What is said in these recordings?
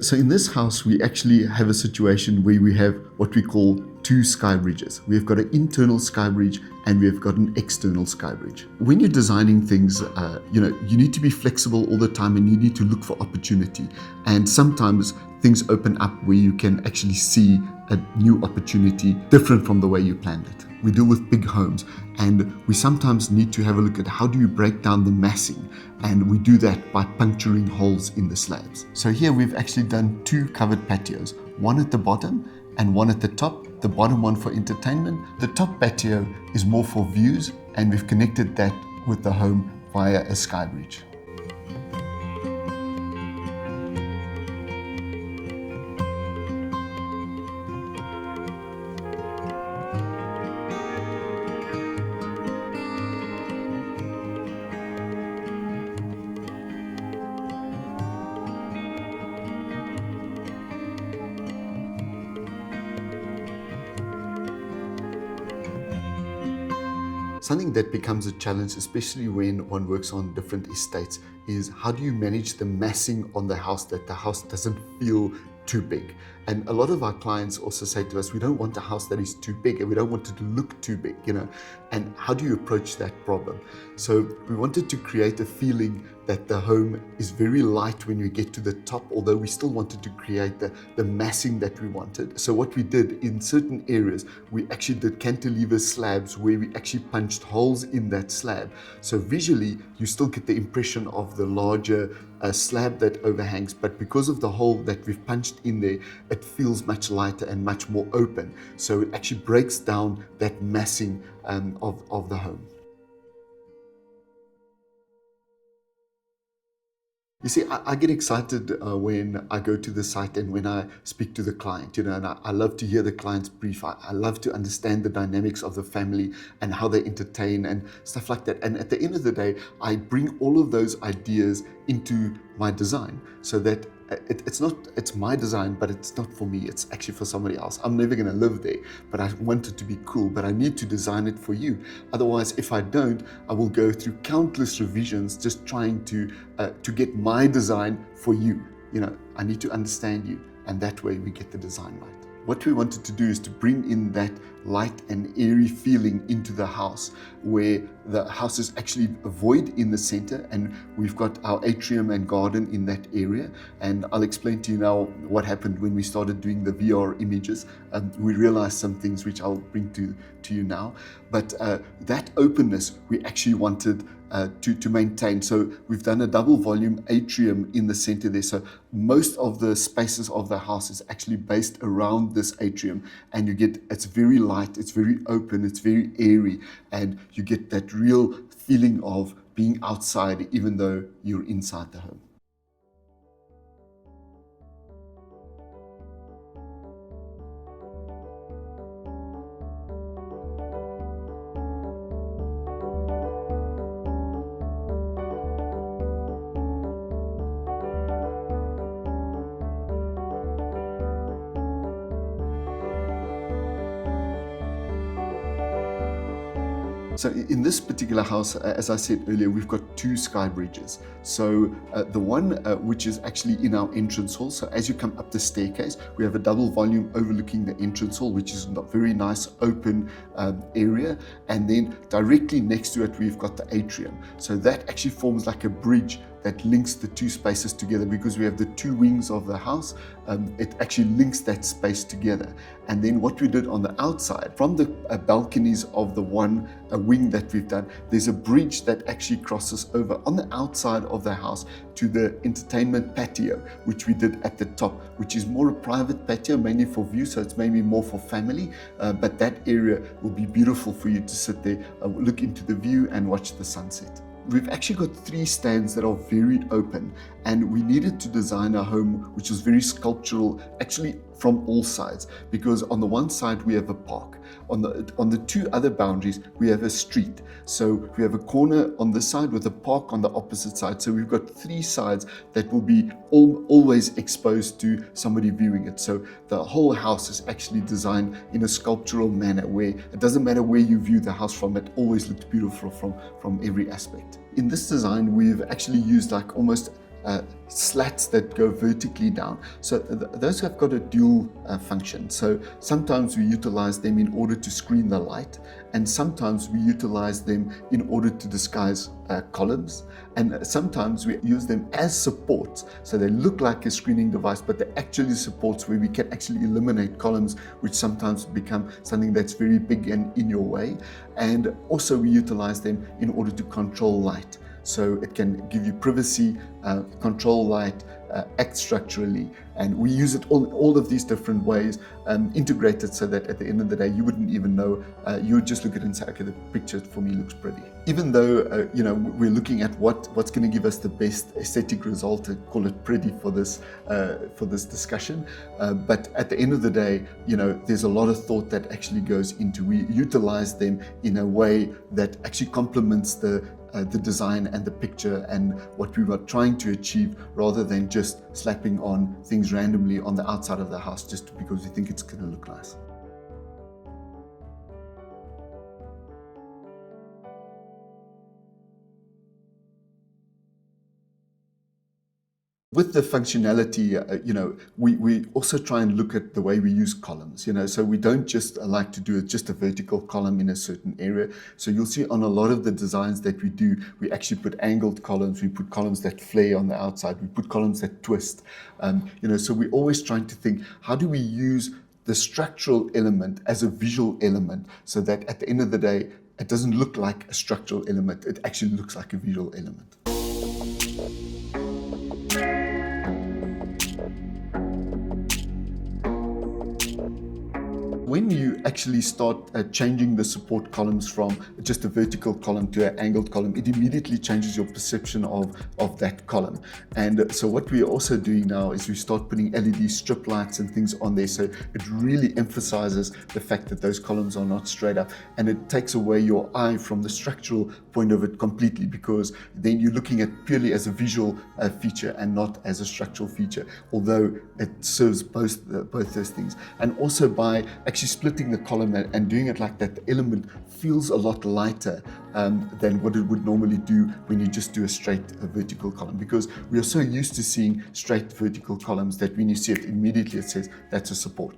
So in this house, we actually have a situation where we have what we call two sky bridges. We've got an internal sky bridge and we've got an external sky bridge. When you're designing things, you need to be flexible all the time and you need to look for opportunity. And sometimes things open up where you can actually see a new opportunity different from the way you planned it. We deal with big homes and we sometimes need to have a look at how do you break down the massing, and we do that by puncturing holes in the slabs. So here we've actually done two covered patios, one at the bottom and one at the top. The bottom one for entertainment. The top patio is more for views, and we've connected that with the home via a sky bridge. Something that becomes a challenge, especially when one works on different estates, is how do you manage the massing on the house that the house doesn't feel too big. And a lot of our clients also say to us, we don't want a house that is too big and we don't want it to look too big, and how do you approach that problem? So we wanted to create a feeling that the home is very light when you get to the top, although we still wanted to create the massing that we wanted. So what we did in certain areas, we actually did cantilever slabs where we actually punched holes in that slab. So visually, you still get the impression of the larger slab that overhangs, but because of the hole that we've punched in there, it feels much lighter and much more open. So it actually breaks down that massing of the home. You see, I get excited when I go to the site and when I speak to the client, and I love to hear the client's brief. I love to understand the dynamics of the family and how they entertain and stuff like that. And at the end of the day, I bring all of those ideas into my design so that it's my design, but it's not for me. It's actually for somebody else. I'm never going to live there, but I want it to be cool, but I need to design it for you. Otherwise, if I don't, I will go through countless revisions just trying to get my design for you. I need to understand you, and that way we get the design right. What we wanted to do is to bring in that light and airy feeling into the house, where the house is actually a void in the center and we've got our atrium and garden in that area. And I'll explain to you now what happened when we started doing the VR images. We realized some things which I'll bring to you now. But that openness we actually wanted to maintain. So we've done a double volume atrium in the center there. So most of the spaces of the house is actually based around this atrium, and it's very light, it's very open, it's very airy, and you get that real feeling of being outside even though you're inside the home. So in this particular house, as I said earlier, we've got two sky bridges. So the one which is actually in our entrance hall, so as you come up the staircase, we have a double volume overlooking the entrance hall, which is a very nice open area. And then directly next to it, we've got the atrium. So that actually forms like a bridge that links the two spaces together, because we have the two wings of the house. It actually links that space together. And then what we did on the outside, from the balconies of the one wing that we've done, there's a bridge that actually crosses over on the outside of the house to the entertainment patio, which we did at the top, which is more a private patio, mainly for view, so it's maybe more for family, but that area will be beautiful for you to sit there, look into the view and watch the sunset. We've actually got three stands that are very open, and we needed to design a home which is very sculptural, actually from all sides, because on the one side we have a park. On the two other boundaries we have a street. So we have a corner on this side with a park on the opposite side. So we've got three sides that will be always exposed to somebody viewing it. So the whole house is actually designed in a sculptural manner where it doesn't matter where you view the house from, it always looks beautiful from every aspect. In this design, we've actually used like almost slats that go vertically down. So those have got a dual function. So sometimes we utilize them in order to screen the light, and sometimes we utilize them in order to disguise columns, and sometimes we use them as supports. So they look like a screening device, but they're actually supports where we can actually eliminate columns, which sometimes become something that's very big and in your way. And also we utilize them in order to control light. So it can give you privacy, control light, act structurally, and we use it all of these different ways, integrated so that at the end of the day you wouldn't even know. You would just look at it and say, okay, the picture for me looks pretty. Even though we're looking at what's going to give us the best aesthetic result, to call it pretty for this discussion, but at the end of the day, there's a lot of thought that actually goes into. We utilize them in a way that actually complements the design and the picture and what we were trying to achieve, rather than just slapping on things randomly on the outside of the house just because we think it's going to look nice. With the functionality, we also try and look at the way we use columns, so we don't just like to do just a vertical column in a certain area. So you'll see on a lot of the designs that we do, we actually put angled columns, we put columns that flare on the outside, we put columns that twist, so we're always trying to think, how do we use the structural element as a visual element so that at the end of the day, it doesn't look like a structural element, it actually looks like a visual element. When you actually start changing the support columns from just a vertical column to an angled column, it immediately changes your perception of that column. And so what we're also doing now is we start putting LED strip lights and things on there, so it really emphasizes the fact that those columns are not straight up, and it takes away your eye from the structural point of it completely, because then you're looking at purely as a visual feature and not as a structural feature, although it serves both those things. And also by actually splitting the column and doing it like that, the element feels a lot lighter than what it would normally do when you just do a straight vertical column, because we are so used to seeing straight vertical columns that when you see it immediately it says that's a support,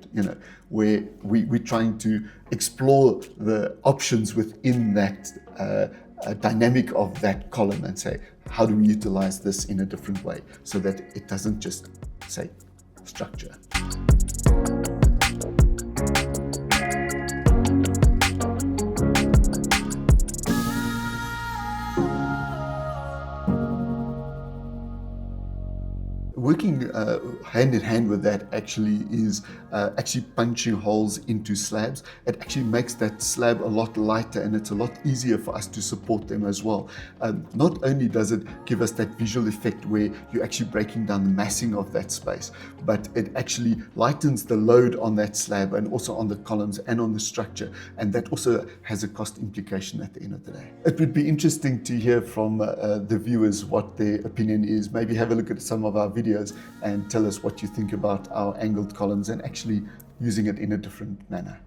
where we're trying to explore the options within that dynamic of that column and say, how do we utilize this in a different way so that it doesn't just say structure. Working hand in hand with that actually is actually punching holes into slabs. It actually makes that slab a lot lighter, and it's a lot easier for us to support them as well. Not only does it give us that visual effect where you're actually breaking down the massing of that space, but it actually lightens the load on that slab and also on the columns and on the structure, and that also has a cost implication at the end of the day. It would be interesting to hear from the viewers what their opinion is. Maybe have a look at some of our videos and tell us what you think about our angled columns and actually using it in a different manner.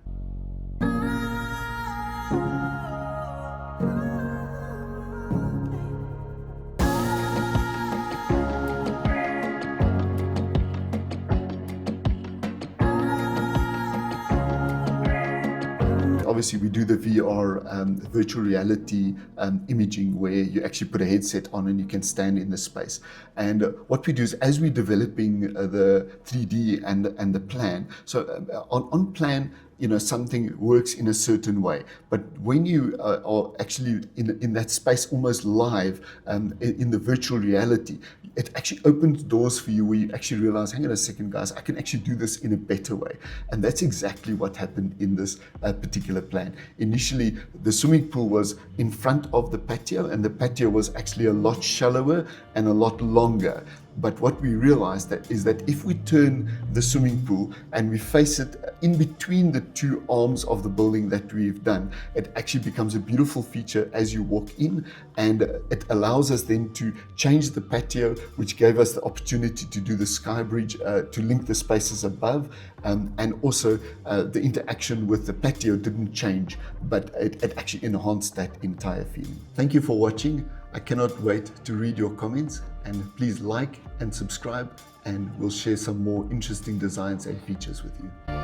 Obviously, we do the VR virtual reality imaging, where you actually put a headset on and you can stand in the space. And what we do is, as we're developing the 3D and the plan, so on plan, something works in a certain way, but when you are actually in that space almost live, in the virtual reality, it actually opens doors for you where you actually realize, hang on a second guys, I can actually do this in a better way. And that's exactly what happened in this particular plan. Initially, the swimming pool was in front of the patio, and the patio was actually a lot shallower and a lot longer. But what we realized is that if we turn the swimming pool and we face it in between the two arms of the building that we've done, it actually becomes a beautiful feature as you walk in, and it allows us then to change the patio, which gave us the opportunity to do the sky bridge to link the spaces above, and also the interaction with the patio didn't change, but it actually enhanced that entire feeling. Thank you for watching. I cannot wait to read your comments and please like and subscribe, and we'll share some more interesting designs and features with you.